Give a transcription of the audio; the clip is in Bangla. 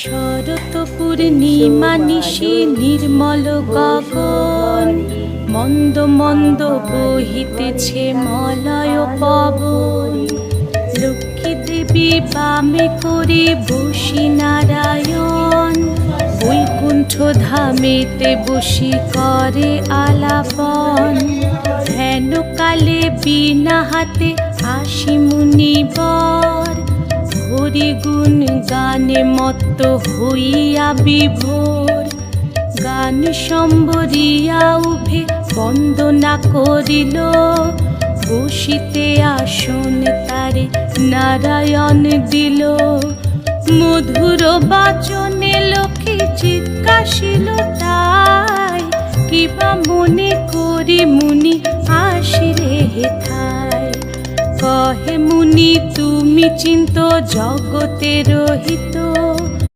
শরৎ পূর্ণিমা নিশি নির্মল গগন, মন্দ মন্দ বহিতেছে মলয় পবন। লক্ষ্মী দেবী বামে করে বসি নারায়ণ, বৈকুণ্ঠ ধামেতে বসি করে আলাপন। হেন কালে বিনা হাতে আসি মুনিবর, হরি গুণ গানে মত্ত হইয়া বিভোর। গান সম্বরিয়া উভে বন্দনা করিল, বসিতে আসন তারে নারায়ণ দিল। মধুর বাচনে লোকে জিজ্ঞাসিল তাই, কিবা মনে করি মুনি আসিলে হেথায়। কহে মুনি তুমি চিন্ত জগতের হিত,